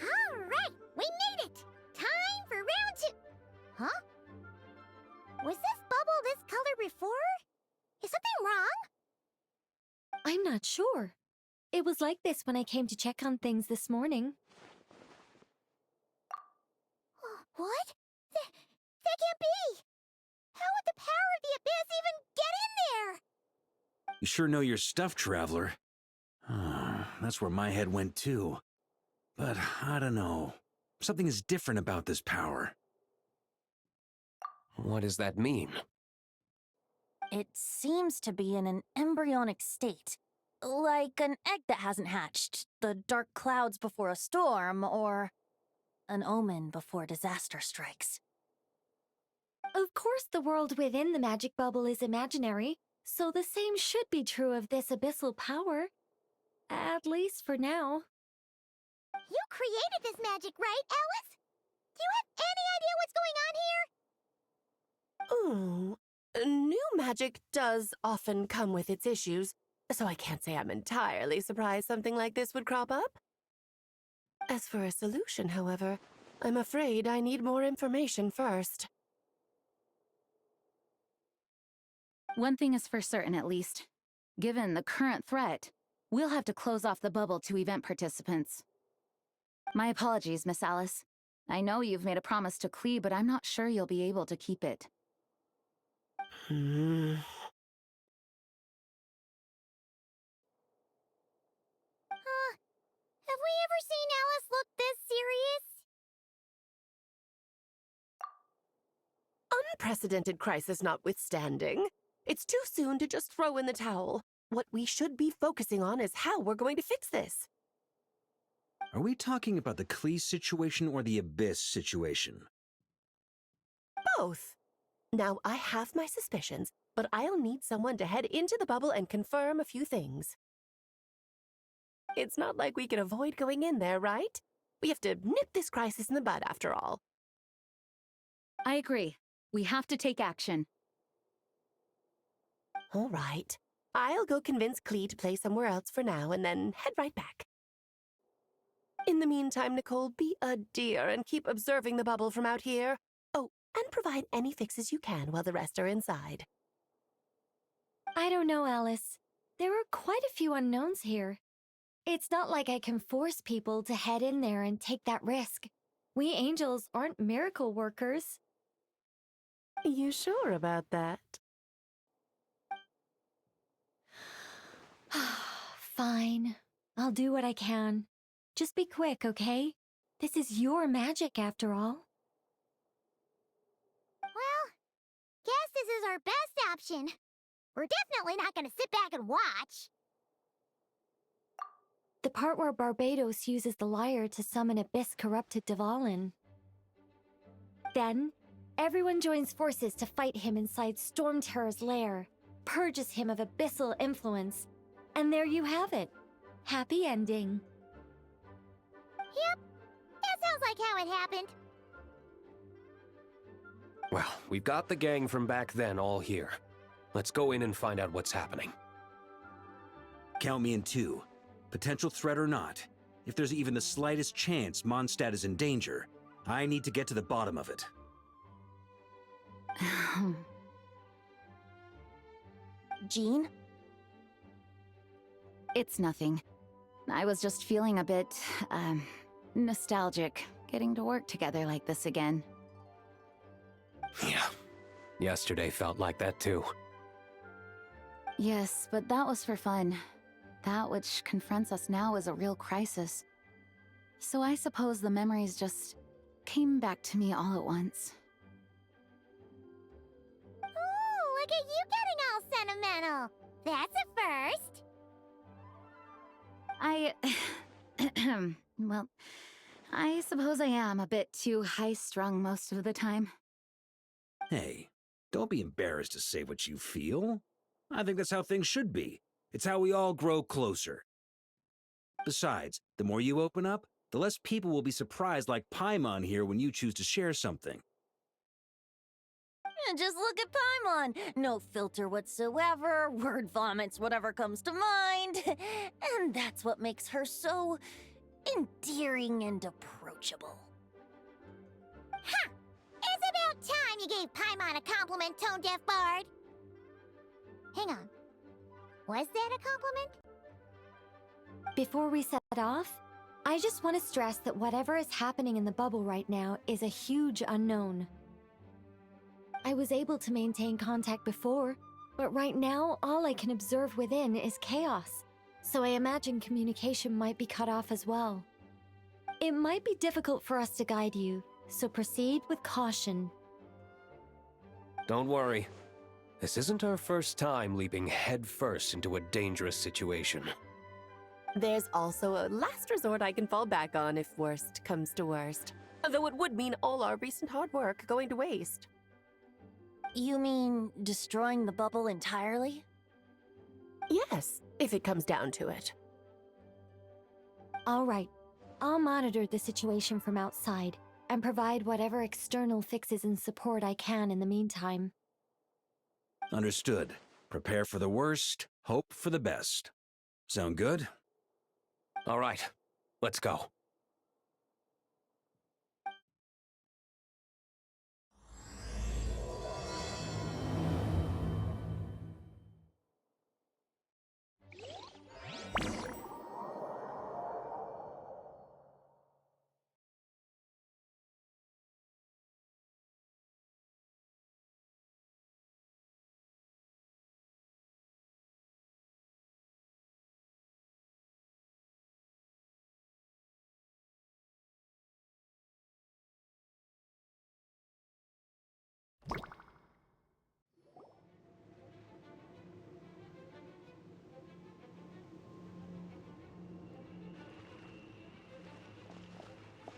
Alright, we made it! Time for round 2! Huh? Was this bubble this color before? Is something wrong? I'm not sure. It was like this when I came to check on things this morning. What? That can't be! How would the power of the abyss even get in there? You sure know your stuff, Traveler. That's where my head went too. But I don't know. Something is different about this power. What does that mean? It seems to be in an embryonic state. Like an egg that hasn't hatched, the dark clouds before a storm, or an omen before disaster strikes. Of course the world within the magic bubble is imaginary, so the same should be true of this abyssal power. At least for now. You created this magic, right, Alice? Do you have any idea what's going on here? New magic does often come with its issues, so I can't say I'm entirely surprised something like this would crop up. As for a solution, however, I'm afraid I need more information first. One thing is for certain, at least. Given the current threat, we'll have to close off the bubble to event participants. My apologies, Miss Alice. I know you've made a promise to Klee, but I'm not sure you'll be able to keep it. Have we ever seen Alice look this serious? Unprecedented crisis notwithstanding, it's too soon to just throw in the towel. What we should be focusing on is how we're going to fix this. Are we talking about the Klee situation or the Abyss situation? Both. Now, I have my suspicions, but I'll need someone to head into the bubble and confirm a few things. It's not like we can avoid going in there, right? We have to nip this crisis in the bud, after all. I agree. We have to take action. All right. I'll go convince Klee to play somewhere else for now and then head right back. In the meantime, Nicole, be a dear and keep observing the bubble from out here. Oh, and provide any fixes you can while the rest are inside. I don't know, Alice. There are quite a few unknowns here. It's not like I can force people to head in there and take that risk. We angels aren't miracle workers. You sure about that? Fine. I'll do what I can. Just be quick, okay? This is your magic, after all. Well, guess this is our best option. We're definitely not gonna sit back and watch. The part where Barbados uses the lyre to summon Abyss-corrupted Dvalin. Then, everyone joins forces to fight him inside Storm Terror's lair, purges him of abyssal influence, and there you have it. Happy ending. Yep, that sounds like how it happened. Well, we've got the gang from back then all here. Let's go in and find out what's happening. Count me in too. Potential threat or not, if there's even the slightest chance Monstadt is in danger, I need to get to the bottom of it. Jean? It's nothing. I was just feeling a bit, nostalgic, getting to work together like this again. Yeah. Yesterday felt like that too. Yes, but that was for fun. That which confronts us now is a real crisis. So I suppose the memories just came back to me all at once. Ooh, look at you getting all sentimental. That's a first. Well, I suppose I am a bit too high-strung most of the time. Hey, don't be embarrassed to say what you feel. I think that's how things should be. It's how we all grow closer. Besides, the more you open up, the less people will be surprised like Paimon here when you choose to share something. Just look at Paimon. No filter whatsoever, word vomits whatever comes to mind. And that's what makes her so endearing and approachable. Ha! It's about time you gave Paimon a compliment, tone-deaf bard. Hang on. Was that a compliment? Before we set off, I just want to stress that whatever is happening in the bubble right now is a huge unknown. I was able to maintain contact before, but right now all I can observe within is chaos, so I imagine communication might be cut off as well. It might be difficult for us to guide you, so proceed with caution. Don't worry. This isn't our first time leaping headfirst into a dangerous situation. There's also a last resort I can fall back on if worst comes to worst. Though it would mean all our recent hard work going to waste. You mean destroying the bubble entirely? Yes, if it comes down to it. All right, I'll monitor the situation from outside and provide whatever external fixes and support I can in the meantime. Understood. Prepare for the worst, hope for the best. Sound good? All right, let's go.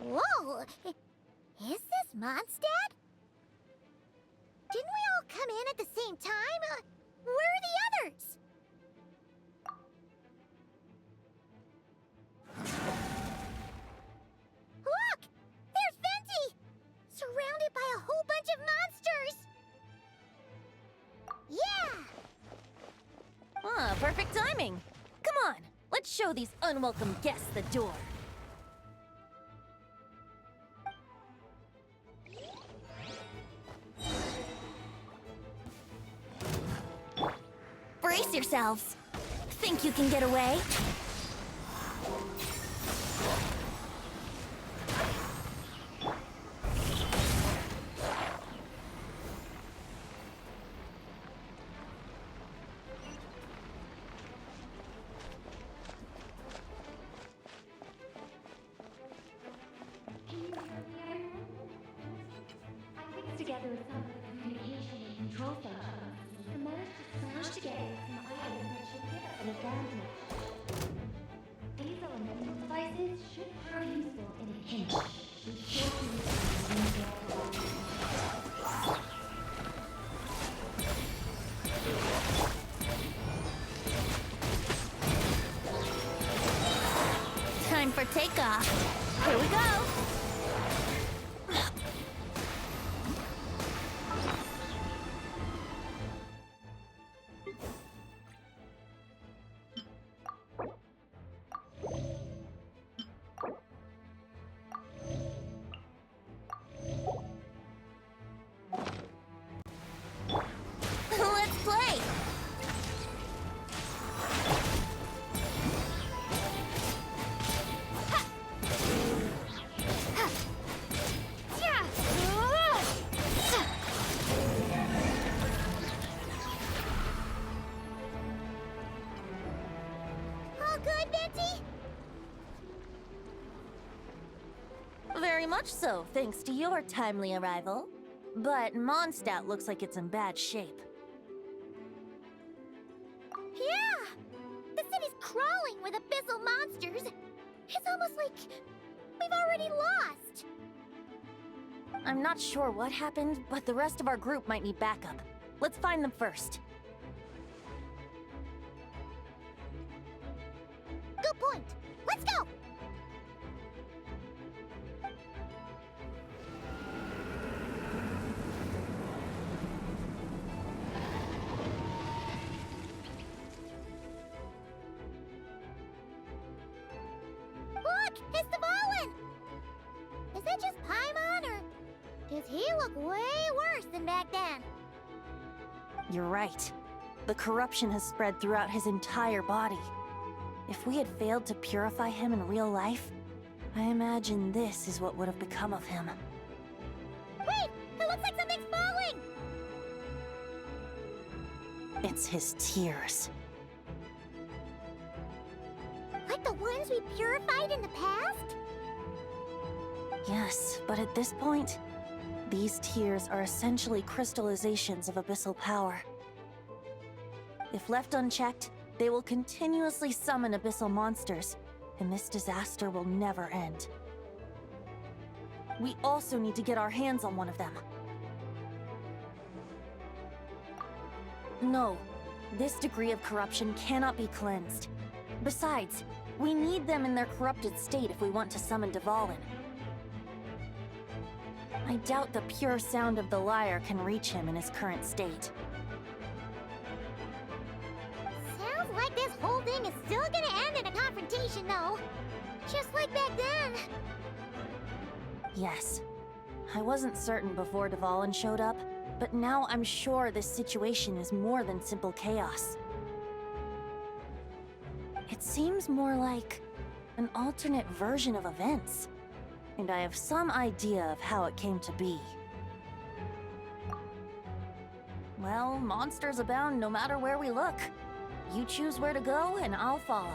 Whoa! Is this Monstadt? Didn't we all come in at the same time? Where are the others? Look! There's Venti! Surrounded by a whole bunch of monsters! Yeah! Ah, perfect timing. Come on, let's show these unwelcome guests the door. Brace yourselves. Think you can get away? Together with some communication and control functions, and managed to smash together some items that should give us an advantage. These elemental devices should prove useful in a pinch. We should be Time for takeoff. Here we go. Much so, thanks to your timely arrival. But Monstadt looks like it's in bad shape. Yeah! The city's crawling with abyssal monsters. It's almost like we've already lost. I'm not sure what happened, but the rest of our group might need backup. Let's find them first. Good point. Let's go! Look! It's Dvalin! Is it just Paimon, or does he look way worse than back then? You're right. The corruption has spread throughout his entire body. If we had failed to purify him in real life, I imagine this is what would have become of him. Wait! It looks like something's falling! It's his tears. Like the ones we purified in the past? Yes, but at this point, these tears are essentially crystallizations of abyssal power. If left unchecked, they will continuously summon abyssal monsters, and this disaster will never end. We also need to get our hands on one of them. No, this degree of corruption cannot be cleansed. Besides, we need them in their corrupted state if we want to summon Dvalin. I doubt the pure sound of the lyre can reach him in his current state. Sounds like this whole thing is still gonna end in a confrontation, though. Just like back then. Yes. I wasn't certain before Dvalin showed up, but now I'm sure this situation is more than simple chaos. It seems more like an alternate version of events, and I have some idea of how it came to be. Well, monsters abound no matter where we look. You choose where to go, and I'll follow.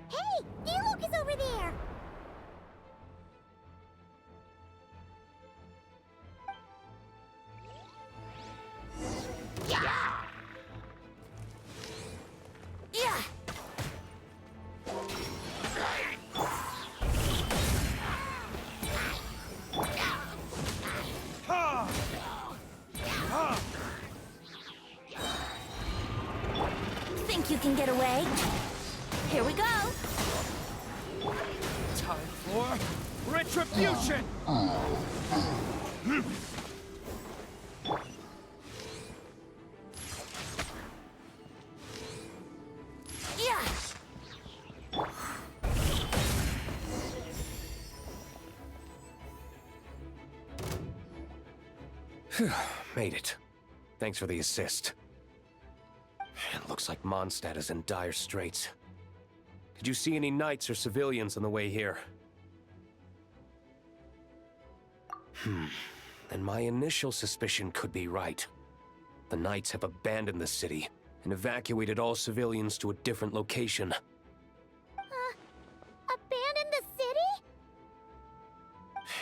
Hey! Diluc is over there! Yeah! Think you can get away? Here we go! Time for retribution! Yeah! Made it. Thanks for the assist. It looks like Monstadt is in dire straits. Did you see any knights or civilians on the way here? Then my initial suspicion could be right. The knights have abandoned the city and evacuated all civilians to a different location. Abandon the city?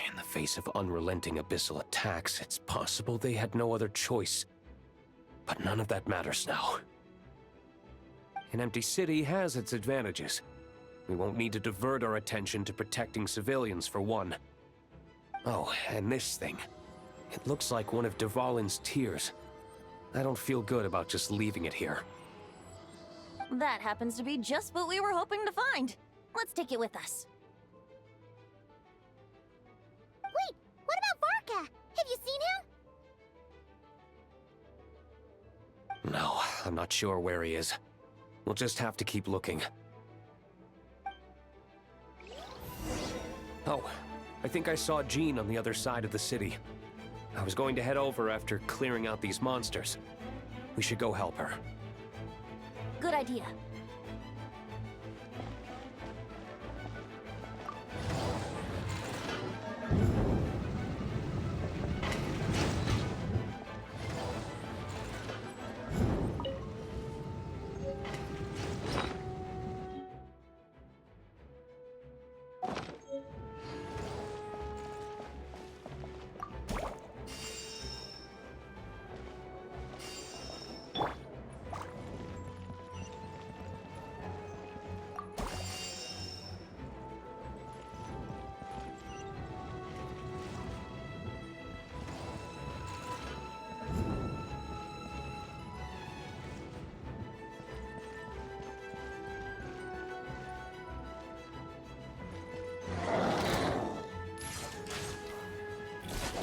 In the face of unrelenting abyssal attacks, it's possible they had no other choice. But none of that matters now. An empty city has its advantages. We won't need to divert our attention to protecting civilians, for one. Oh, and this thing. It looks like one of Dvalin's tears. I don't feel good about just leaving it here. That happens to be just what we were hoping to find. Let's take it with us. Wait, what about Varka? Have you seen him? No, I'm not sure where he is. We'll just have to keep looking. Oh, I think I saw Jean on the other side of the city. I was going to head over after clearing out these monsters. We should go help her. Good idea.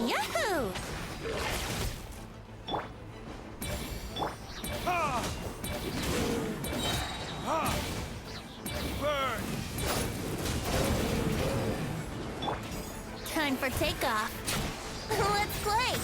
Yahoo! Ha! Ha! Burn! Time for takeoff. Let's play!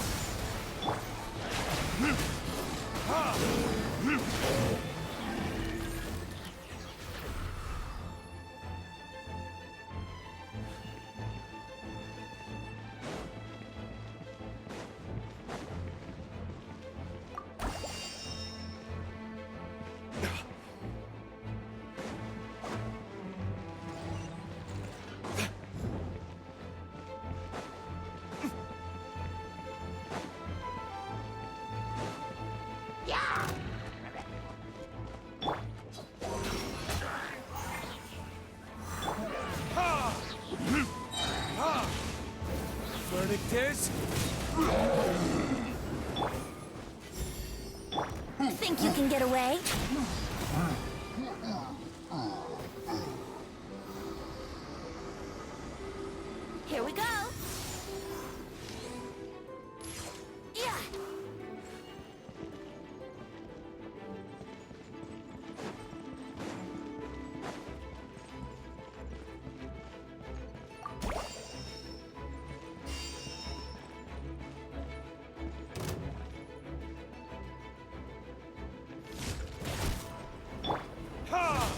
Verdict is... Think you can get away? Here we go! Yeah! Ha!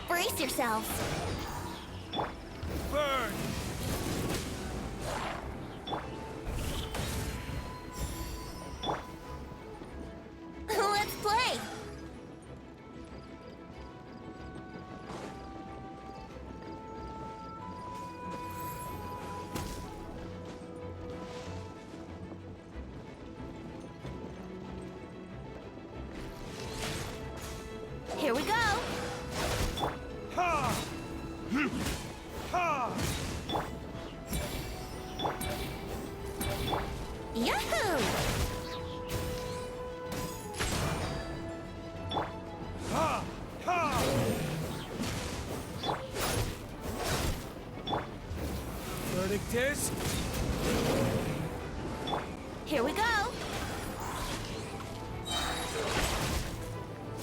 Brace yourselves! Burn! Let's play! Here we go! Ha! Ha! Yahoo! Ha! Ha! Verdict is... Here we go!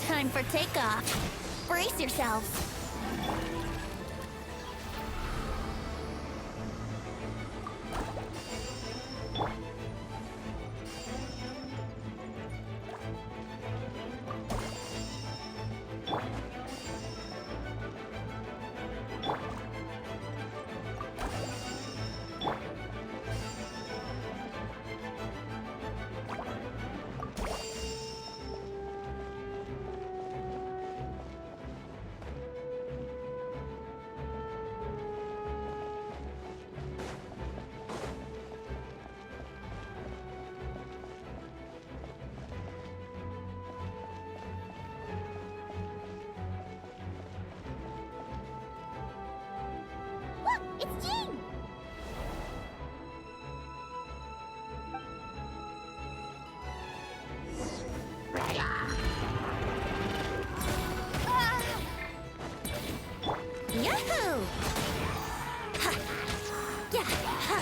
Time for takeoff. Brace yourselves. through. Ha. Yeah. Ha.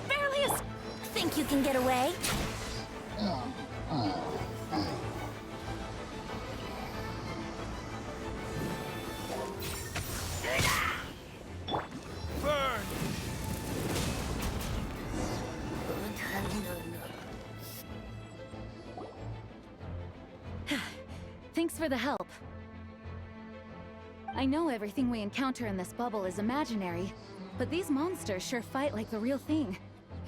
Barely think you can get away? Burn! Thanks for the help. I know everything we encounter in this bubble is imaginary, but these monsters sure fight like the real thing.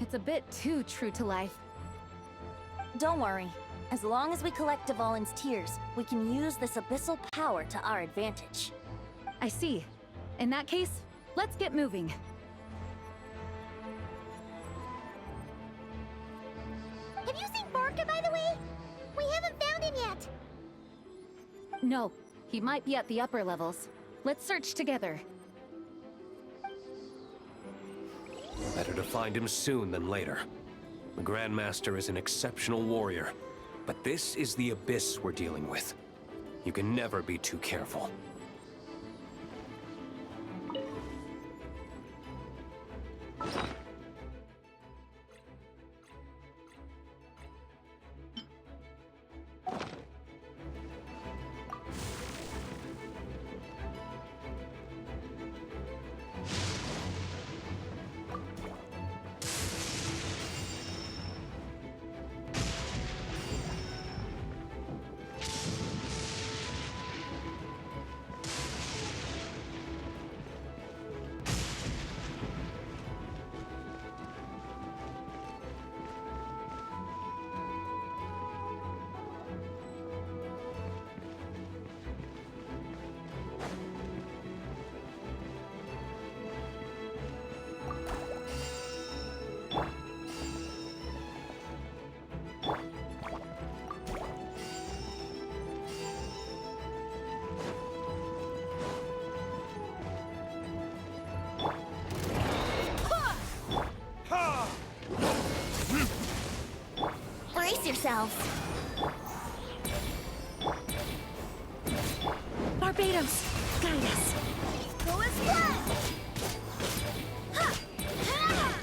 It's a bit too true to life. Don't worry. As long as we collect Dvalin's tears, we can use this abyssal power to our advantage. I see. In that case, let's get moving. Have you seen Barca, by the way? We haven't found him yet. No, he might be at the upper levels. Let's search together. Better to find him soon than later. The Grandmaster is an exceptional warrior, but this is the abyss we're dealing with. You can never be too careful. Brace yourselves. Barbados, guide us. Go as planned. Ha! Ha!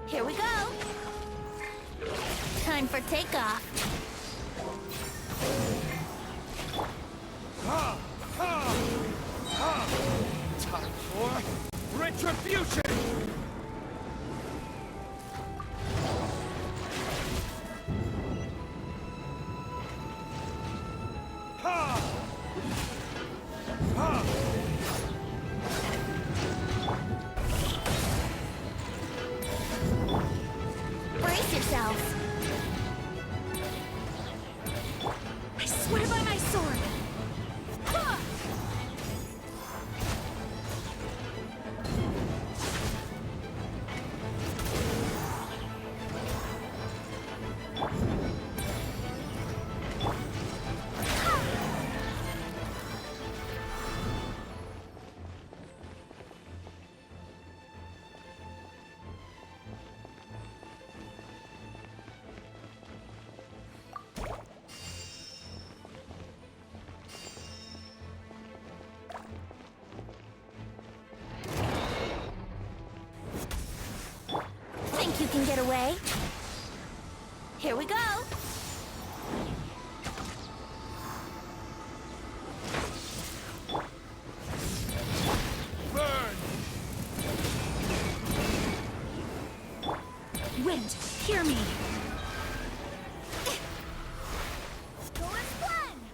Here we go. Time for takeoff. Ha! Ha! Ha! Time for retribution! Ha! Ha! Brace yourselves. I swear by my sword. Ha! Think you can get away? Here we go. Burn! Wind, hear me. Go as planned.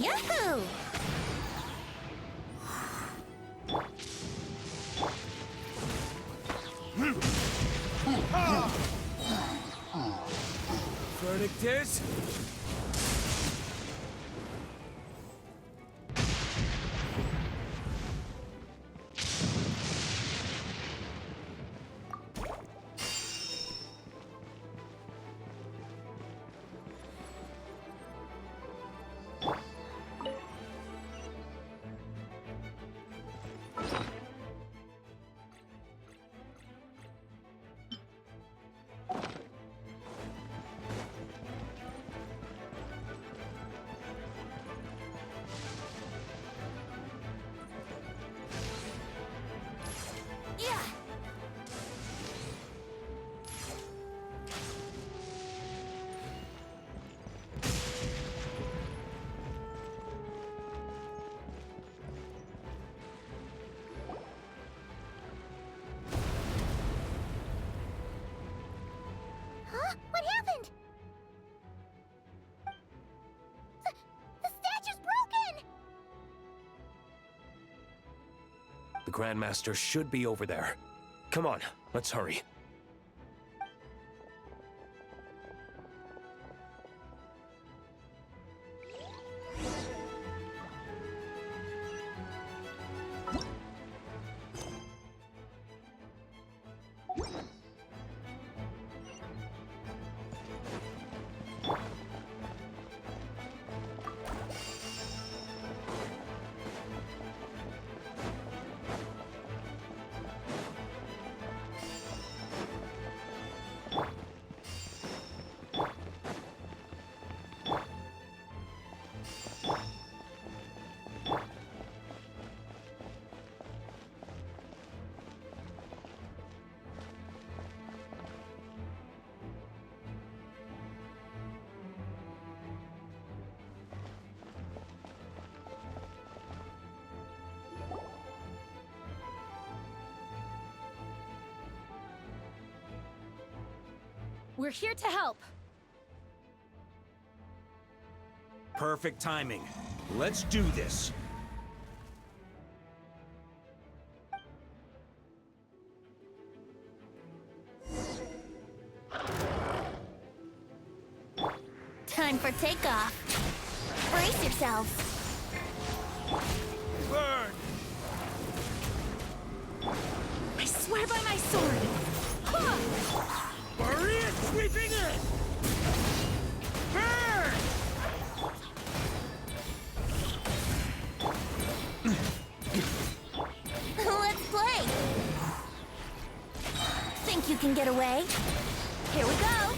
Yahoo! Verdict is... Yeah! Huh? What happened? The statue's broken! The Grandmaster should be over there. Come on, let's hurry. We're here to help. Perfect timing. Let's do this. Time for takeoff. Brace yourselves. Burn! I swear by my sword! Maria sweeping in! Burn! Let's play! Think you can get away? Here we go!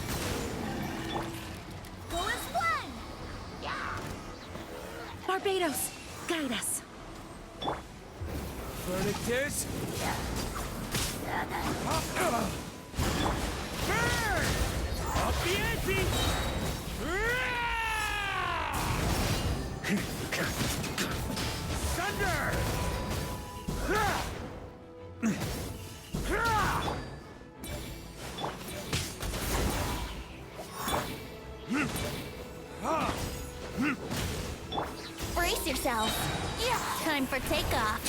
Full as one! Barbados, guide us. Verdict is... Burn! Up the ante! Thunder! Brace yourselves. Yeah. Time for takeoff.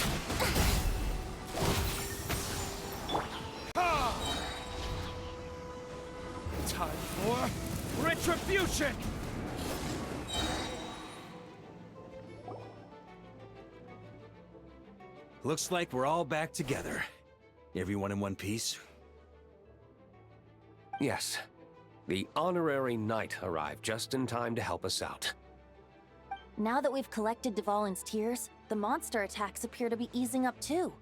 Time for retribution! Looks like we're all back together. Everyone in one piece? Yes. The honorary knight arrived just in time to help us out. Now that we've collected Dvalin's tears, the monster attacks appear to be easing up too.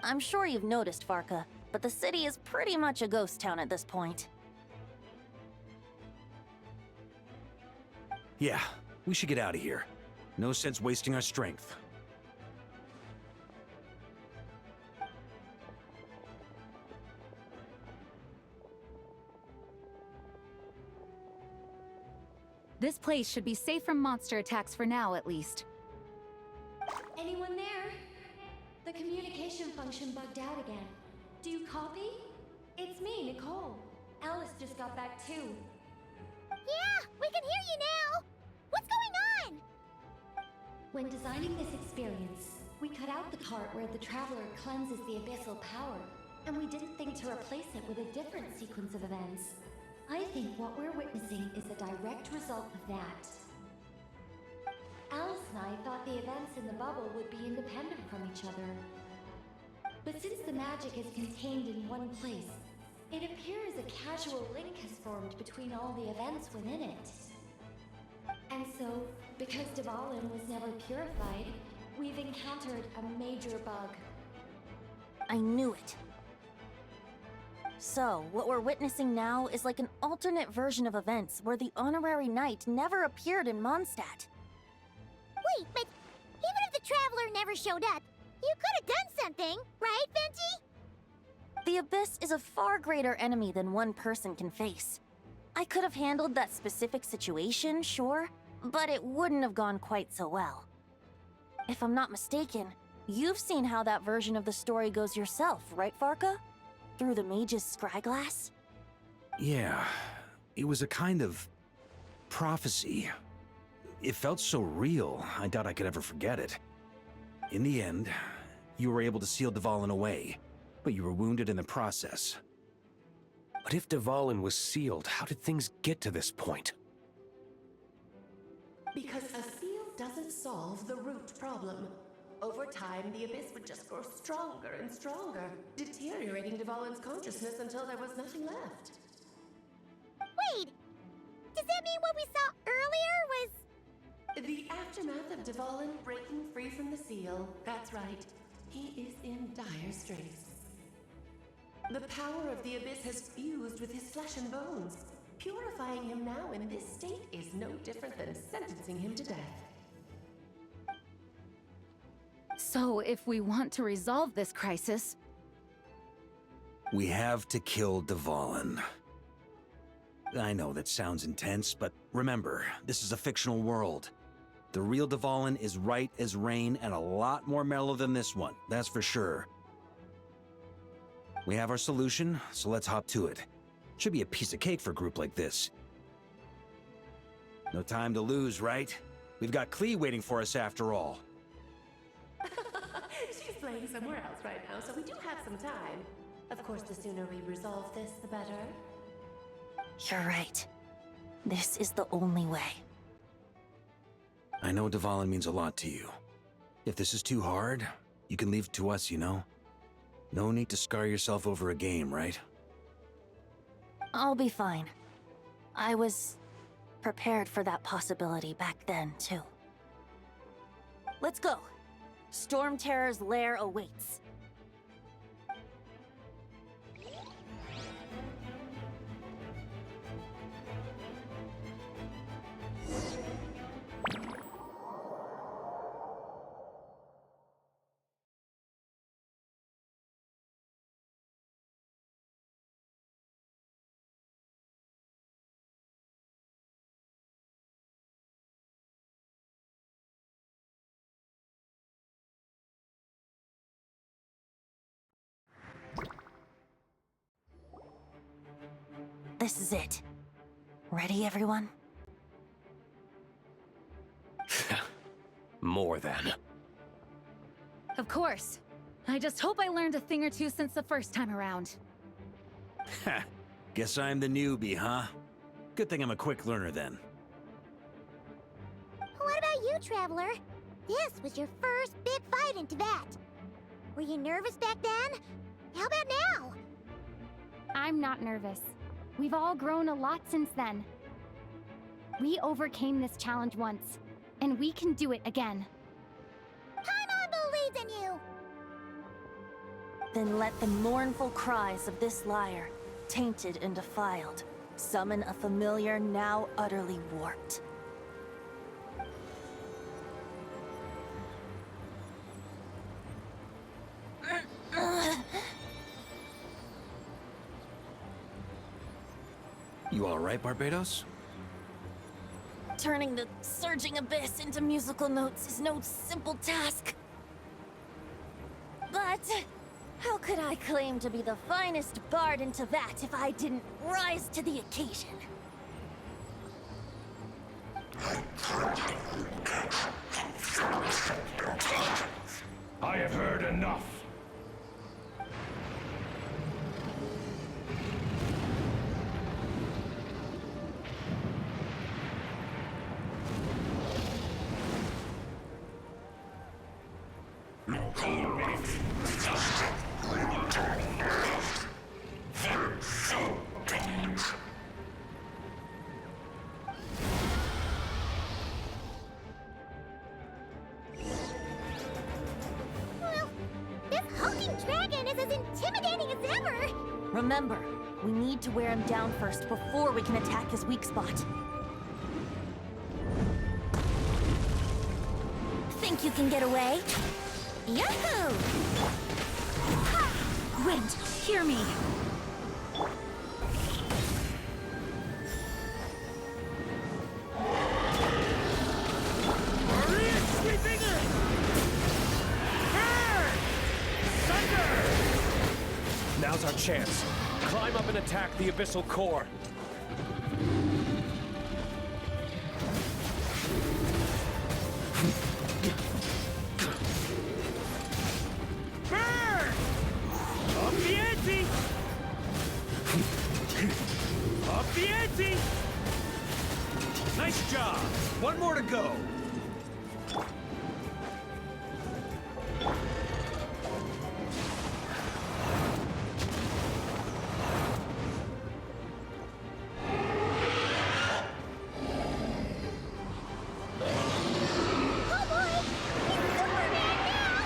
I'm sure you've noticed, Varka, but the city is pretty much a ghost town at this point. Yeah, we should get out of here. No sense wasting our strength. This place should be safe from monster attacks for now, at least. Anyone there? The communication function bugged out again. Do you copy? It's me, Nicole. Alice just got back too. Yeah, we can hear you now! What's going on? When designing this experience, we cut out the part where the traveler cleanses the abyssal power, and we didn't think to replace it with a different sequence of events. I think what we're witnessing is a direct result of that. Alice and I thought the events in the bubble would be independent from each other. But since the magic is contained in one place, it appears a casual link has formed between all the events within it. And so, because Dvalin was never purified, we've encountered a major bug. I knew it. So, what we're witnessing now is like an alternate version of events where the honorary knight never appeared in Monstadt. Wait, but even if the Traveler never showed up, you could have done something, right, Venti? The Abyss is a far greater enemy than one person can face. I could have handled that specific situation, sure, but it wouldn't have gone quite so well. If I'm not mistaken, you've seen how that version of the story goes yourself, right, Farka? Through the mage's scryglass? Yeah, it was a kind of prophecy. It felt so real, I doubt I could ever forget it. In the end, you were able to seal Dvalin away, but you were wounded in the process. But if Dvalin was sealed, how did things get to this point? Because a seal doesn't solve the root problem. Over time, the Abyss would just grow stronger and stronger, deteriorating Dvalin's consciousness until there was nothing left. Wait! Does that mean what we saw earlier was... The aftermath of Dvalin breaking free from the seal. That's right. He is in dire straits. The power of the Abyss has fused with his flesh and bones. Purifying him now in this state is no different than sentencing him to death. So, if we want to resolve this crisis, We have to kill Dvalin. I know that sounds intense, but remember, this is a fictional world. The real Dvalin is right as rain and a lot more mellow than this one, that's for sure. We have our solution, so let's hop to it. Should be a piece of cake for a group like this. No time to lose, right? We've got Klee waiting for us after all. She's playing somewhere else right now, so we do have some time. Of course, the sooner we resolve this, the better. You're right. This is the only way. I know Dvalin means a lot to you. If this is too hard, you can leave it to us, you know? No need to scar yourself over a game, right? I'll be fine. I was prepared for that possibility back then, too. Let's go. Storm Terror's lair awaits. This is it. Ready, everyone? More than. of course. I just hope I learned a thing or two since the first time around. Ha! Guess I'm the newbie, huh? Good thing I'm a quick learner then. What about you, Traveler? This was your first big fight in Tibet. Were you nervous back then? How about now? I'm not nervous. We've all grown a lot since then. We overcame this challenge once, and we can do it again. Paimon believes in you! Then let the mournful cries of this lyre, tainted and defiled, summon a familiar now utterly warped. You alright, Barbados? Turning the surging abyss into musical notes is no simple task. But how could I claim to be the finest bard in Tibet if I didn't rise to the occasion? I have heard enough. Well, this hulking dragon is as intimidating as ever. Remember, we need to wear him down first before we can attack his weak spot. Think you can get away? Yahoo! Wind, hear me. Maria sweeping in! Burn! Thunder! Now's our chance. Climb up and attack the abyssal core. Burn! Up the ante! Up the ante! Nice job! One more to go. Oh boy! It's Superman now!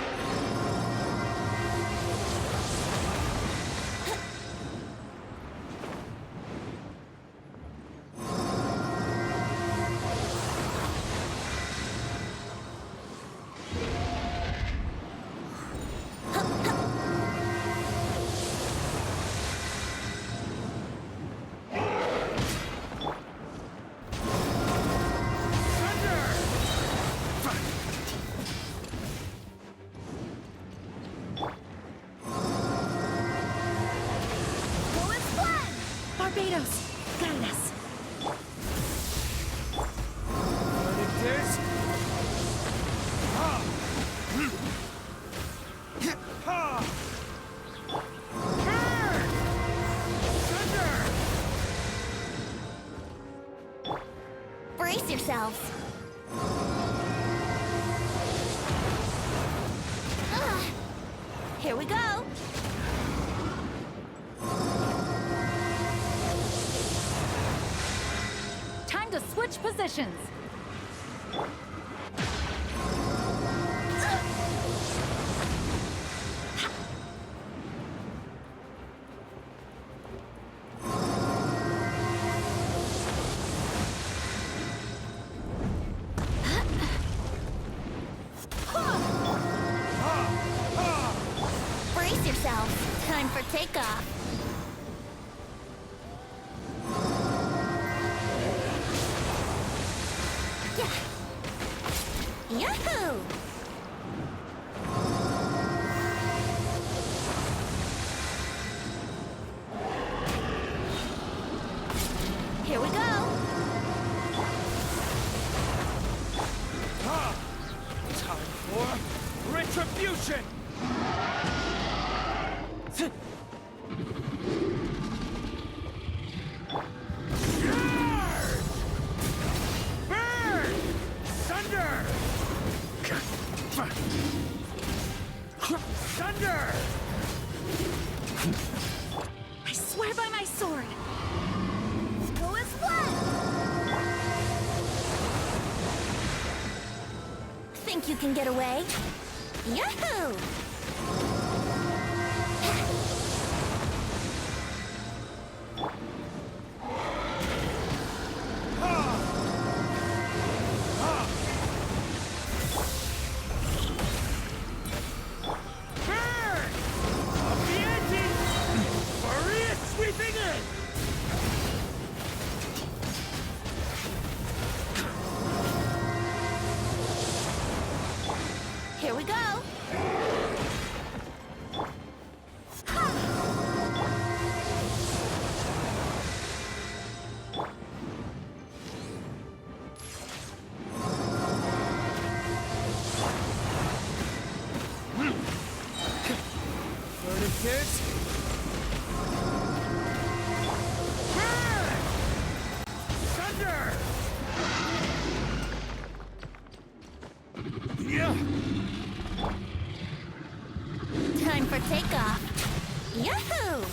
Go and fly! Barbados, guide us. It is. Ha! Ha! Burn! Thunder! Brace yourselves. Ugh. Here we go. Time to switch positions. Brace yourselves. Time for takeoff. Yeah. Yahoo! Here we go. Ha! Time for retribution! Charge! Burn! Thunder! Thunder! I swear by my sword. Go and fly! Think you can get away? Yahoo! Burn! Up the ante! Maria sweeping in! Here we go. Thunder! Yeah! Time for takeoff. Yahoo!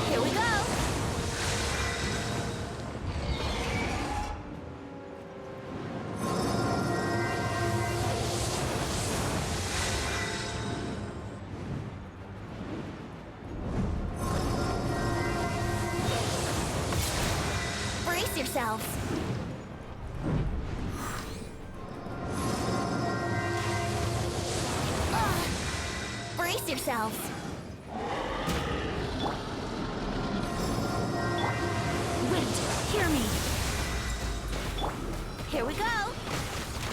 Here we go. Brace yourselves. Brace yourselves. Wait, hear me. Here we go.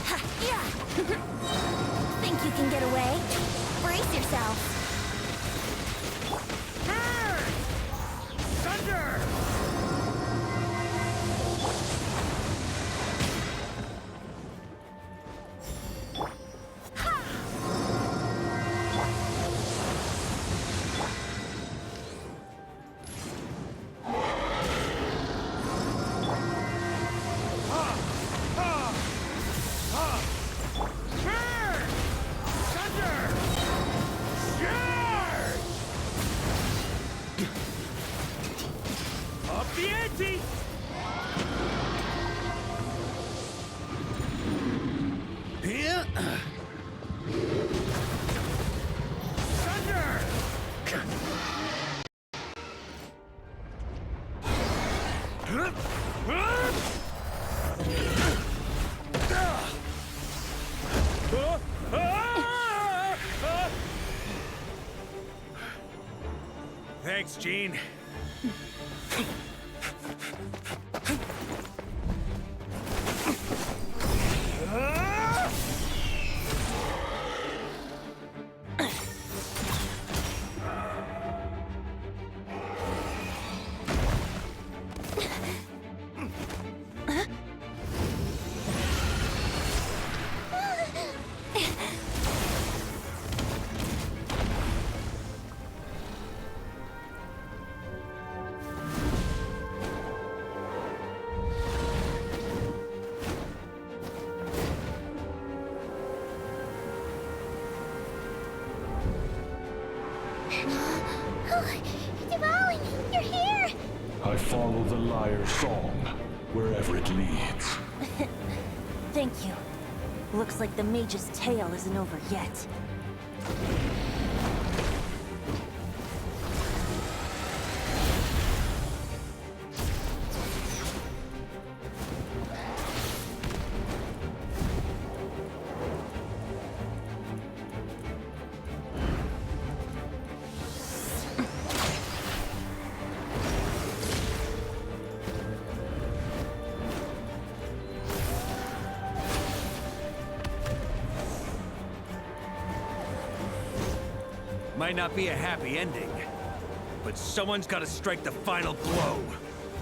Ha, yeah. Think you can get away? Brace yourself. Thunder! Up the ante! Yeah. Thunder! Thanks, Gene. Dvalin, you're here! I follow the lyre's song, wherever it leads. Thank you. Looks like the mage's tale isn't over yet. Might not be a happy ending, but someone's got to strike the final blow.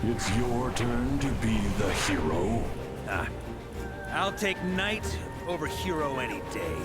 It's your turn to be the hero. I'll take knight over hero any day.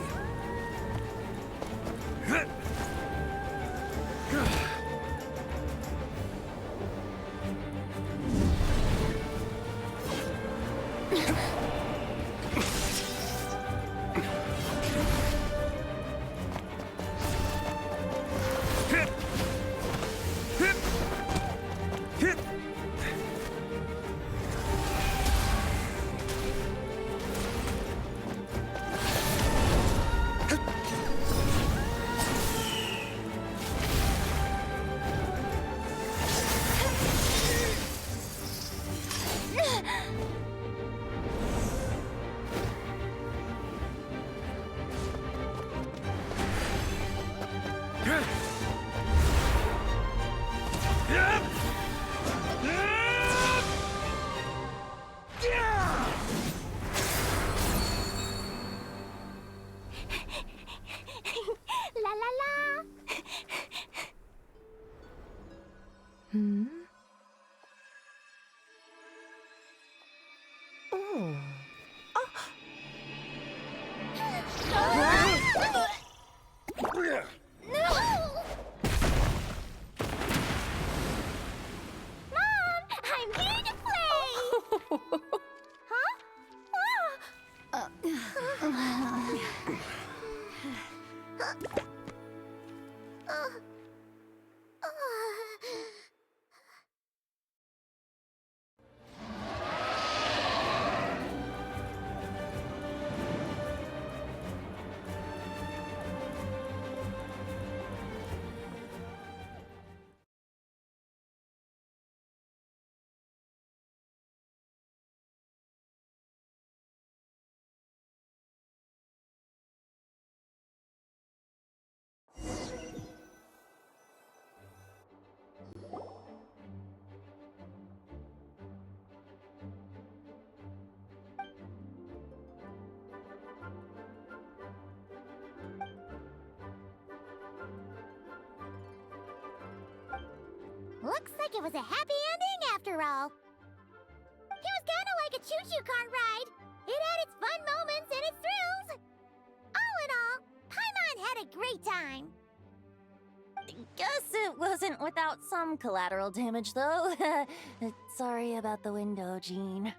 Looks like it was a happy ending after all. It was kinda like a choo-choo cart ride. It had its fun moments and its thrills. All in all, Paimon had a great time. Guess it wasn't without some collateral damage, though. Sorry about the window, Jean.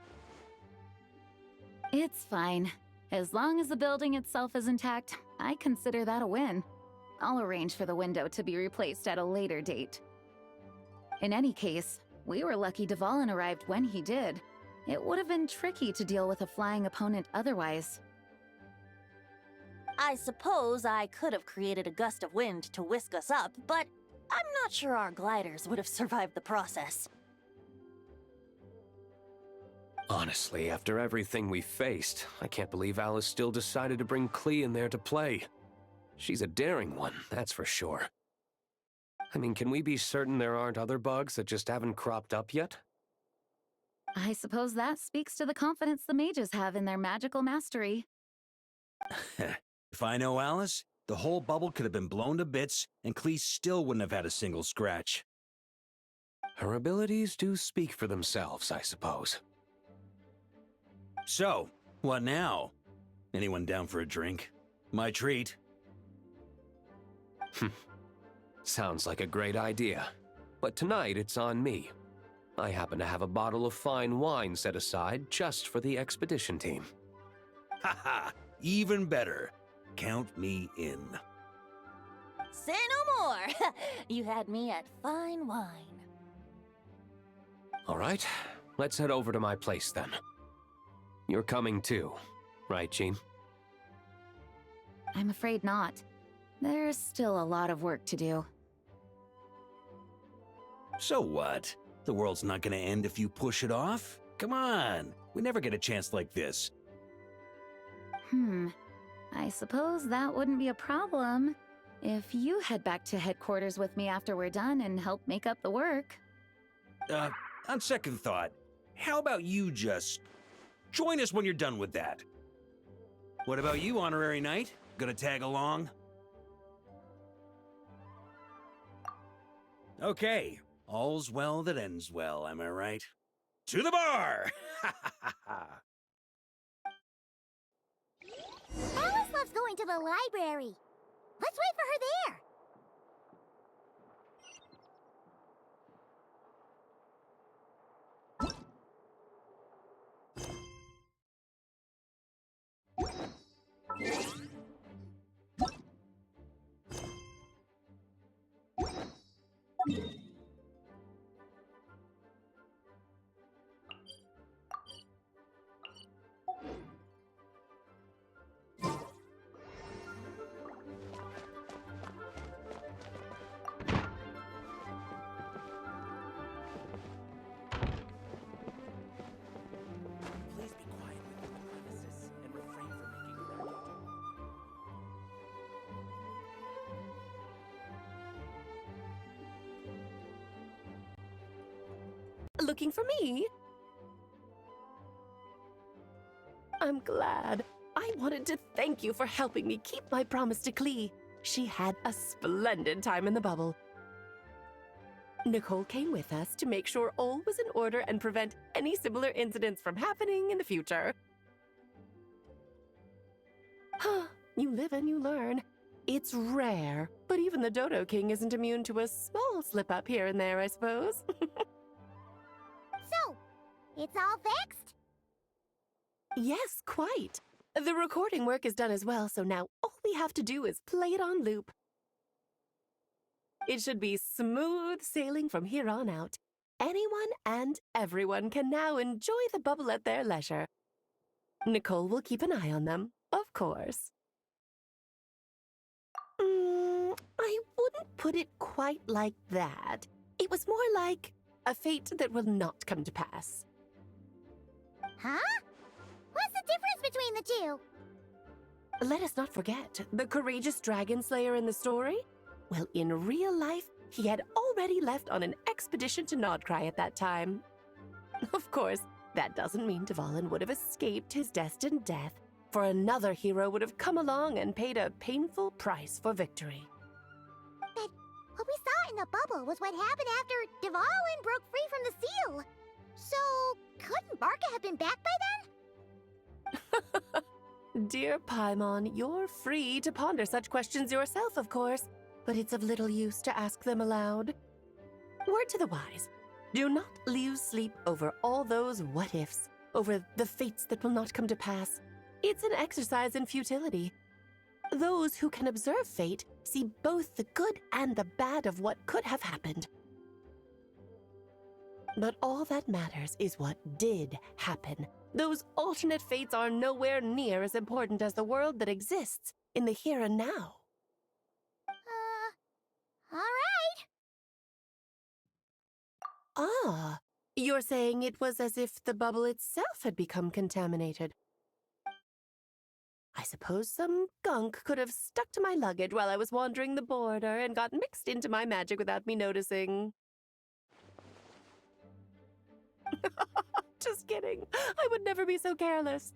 It's fine. As long as the building itself is intact, I consider that a win. I'll arrange for the window to be replaced at a later date. In any case, we were lucky Dvalin arrived when he did. It would have been tricky to deal with a flying opponent otherwise. I suppose I could have created a gust of wind to whisk us up, but I'm not sure our gliders would have survived the process. Honestly, after everything we faced, I can't believe Alice still decided to bring Klee in there to play. She's a daring one, that's for sure. I mean, can we be certain there aren't other bugs that just haven't cropped up yet? I suppose that speaks to the confidence the mages have in their magical mastery. If I know Alice, the whole bubble could have been blown to bits, and Klee still wouldn't have had a single scratch. Her abilities do speak for themselves, I suppose. So, what now? Anyone down for a drink? My treat. Sounds like a great idea. But tonight it's on me. I happen to have a bottle of fine wine set aside just for the expedition team. Haha, even better. Count me in. Say no more! You had me at fine wine. All right, let's head over to my place then. You're coming too, right, Jean? I'm afraid not. There's still a lot of work to do. So what? The world's not gonna end if you push it off? Come on, we never get a chance like this. I suppose that wouldn't be a problem if you head back to headquarters with me after we're done and help make up the work. On second thought, how about you just join us when you're done with that? What about you, Honorary Knight? Gonna tag along? Okay, all's well that ends well, am I right? To the bar! Alice loves going to the library. Let's wait for her there. Please be quiet within the premises and refrain from making a racket. Looking for me? I'm glad. I wanted to thank you for helping me keep my promise to Klee. She had a splendid time in the bubble. Nicole came with us to make sure all was in order and prevent any similar incidents from happening in the future. You live and you learn. It's rare, but even the Dodo King isn't immune to a small slip-up here and there, I suppose. So, it's all fixed? Yes, quite. The recording work is done as well, so now all we have to do is play it on loop. It should be smooth sailing from here on out. Anyone and everyone can now enjoy the bubble at their leisure. Nicole will keep an eye on them, of course. I wouldn't put it quite like that. It was more like a fate that will not come to pass. Huh? What's the difference between the two? Let us not forget the courageous dragon slayer in the story. Well, in real life, he had already left on an expedition to Nodcry at that time. Of course, that doesn't mean Dvalin would have escaped his destined death, for another hero would have come along and paid a painful price for victory. But we saw caught in the bubble was what happened after Dvalin broke free from the seal. So, couldn't Barca have been back by then? Dear Paimon, you're free to ponder such questions yourself, of course, but it's of little use to ask them aloud. Word to the wise, do not lose sleep over all those what-ifs, over the fates that will not come to pass. It's an exercise in futility. Those who can observe fate see both the good and the bad of what could have happened. But all that matters is what did happen. Those alternate fates are nowhere near as important as the world that exists in the here and now. All right. Ah, you're saying it was as if the bubble itself had become contaminated. I suppose some gunk could have stuck to my luggage while I was wandering the border and got mixed into my magic without me noticing. Just kidding. I would never be so careless.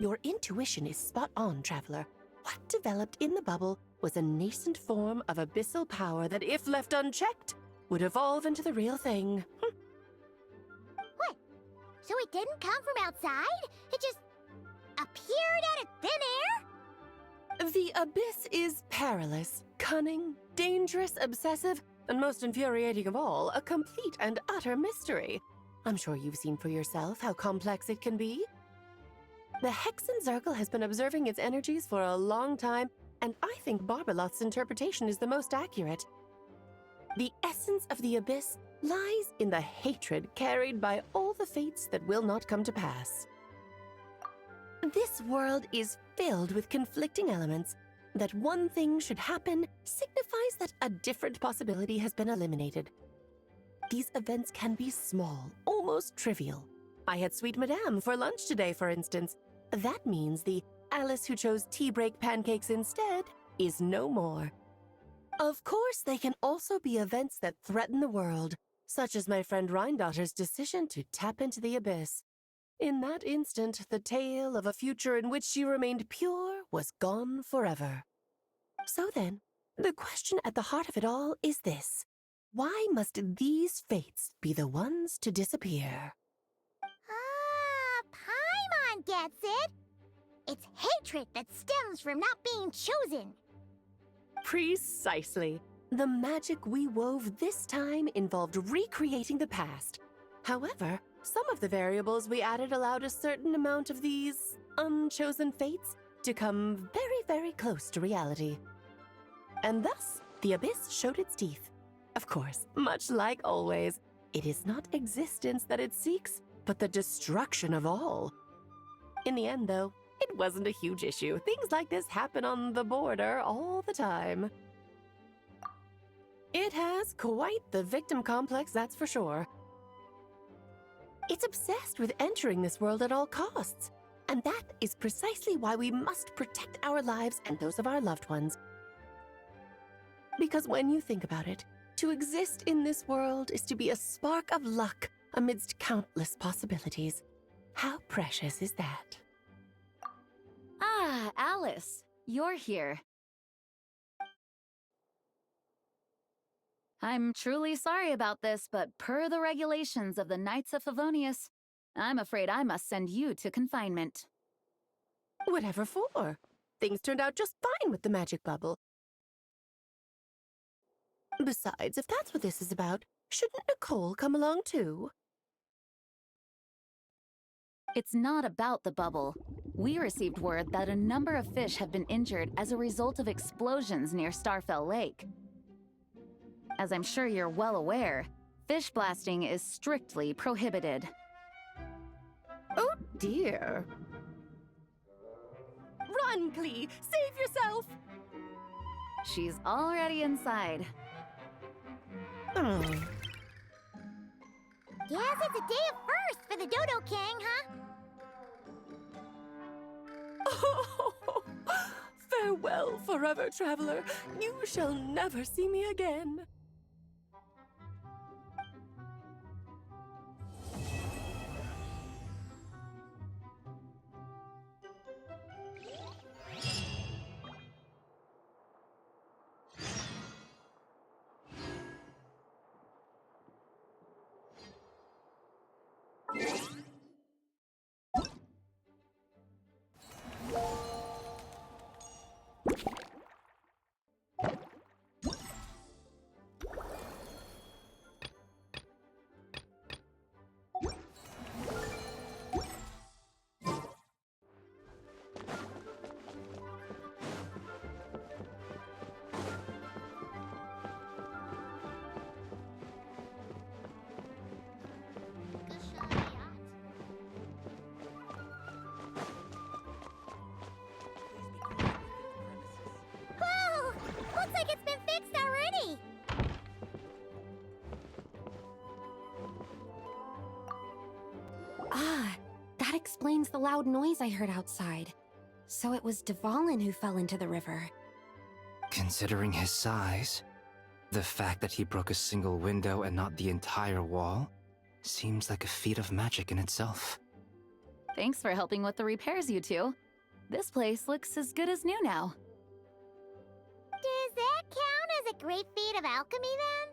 Your intuition is spot on, Traveler. What developed in the bubble was a nascent form of abyssal power that, if left unchecked, would evolve into the real thing. What? So it didn't come from outside? It just appeared out of thin air? The abyss is perilous, cunning, dangerous, obsessive, and most infuriating of all, a complete and utter mystery. I'm sure you've seen for yourself how complex it can be. The Hexen Zircle has been observing its energies for a long time, and I think Barbalot's interpretation is the most accurate. The essence of the abyss lies in the hatred carried by all the fates that will not come to pass. This world is filled with conflicting elements. That one thing should happen signifies that a different possibility has been eliminated. These events can be small, almost trivial. I had Sweet Madame for lunch today, for instance. That means the Alice who chose tea break pancakes instead is no more. Of course, they can also be events that threaten the world, such as my friend Rhindotter's decision to tap into the abyss. In that instant, the tale of a future in which she remained pure was gone forever. So then, the question at the heart of it all is this. Why must these fates be the ones to disappear? Paimon gets it. It's hatred that stems from not being chosen. Precisely. The magic we wove this time involved recreating the past. However, some of the variables we added allowed a certain amount of these unchosen fates to come very, very close to reality. And thus, the abyss showed its teeth. Of course, much like always, it is not existence that it seeks, but the destruction of all. In the end, though, it wasn't a huge issue. Things like this happen on the border all the time. It has quite the victim complex, that's for sure. It's obsessed with entering this world at all costs. And that is precisely why we must protect our lives and those of our loved ones. Because when you think about it, to exist in this world is to be a spark of luck amidst countless possibilities. How precious is that? Ah, Alice, you're here. I'm truly sorry about this, but per the regulations of the Knights of Favonius, I'm afraid I must send you to confinement. Whatever for? Things turned out just fine with the magic bubble. Besides, if that's what this is about, shouldn't Nicole come along too? It's not about the bubble. We received word that a number of fish have been injured as a result of explosions near Starfell Lake. As I'm sure you're well aware, fish blasting is strictly prohibited. Oh dear. Run, Klee! Save yourself! She's already inside. Guess it's a day of first for the Dodo King, huh? Oh, farewell forever, traveler. You shall never see me again. Whoa! Looks like it's been fixed already! Ah, that explains the loud noise I heard outside. So it was Dvalin who fell into the river. Considering his size, the fact that he broke a single window and not the entire wall seems like a feat of magic in itself. Thanks for helping with the repairs, you two. This place looks as good as new now. Does that count as a great feat of alchemy then?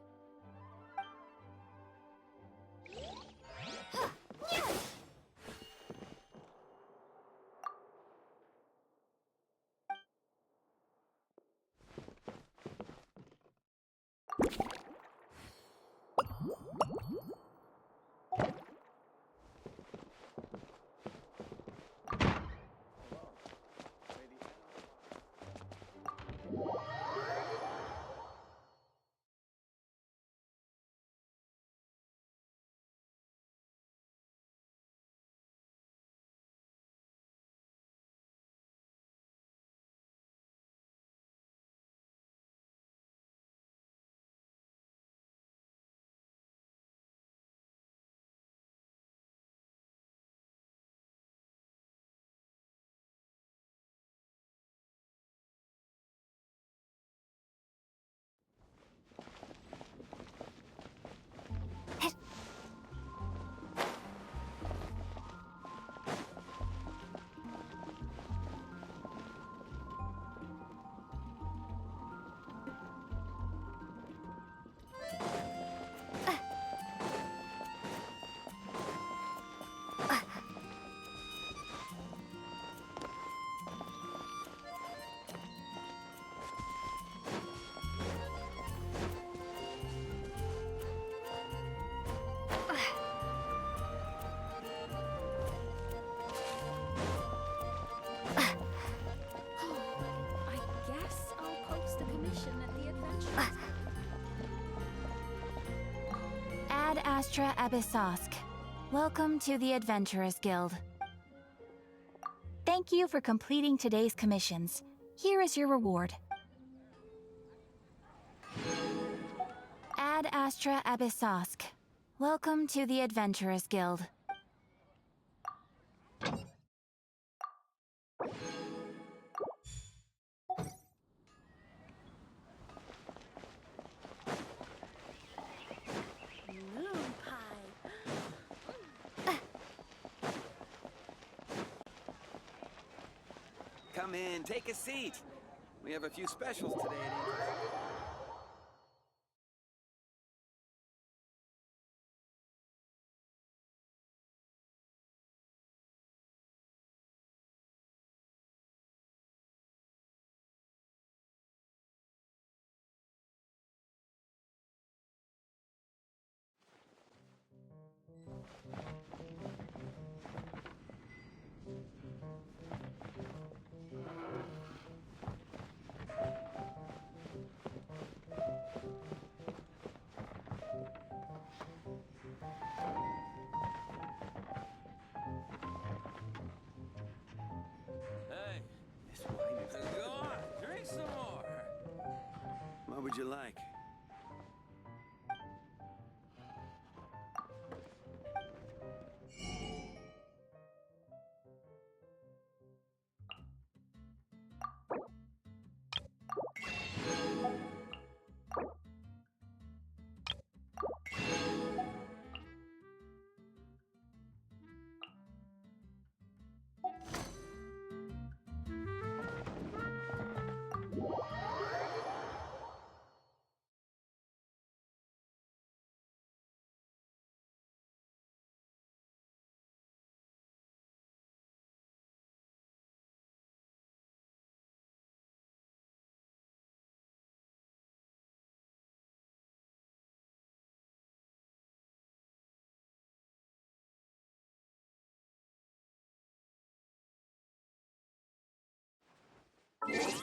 Ad Astra Abyssosk. Welcome to the Adventurers Guild. Thank you for completing today's commissions. Here is your reward. Ad Astra Abyssosk. Welcome to the Adventurers Guild. Come in, take a seat. We have a few specials today at Angel's. Hey, this wine is... Go on, drink some more. What would you like? Yay!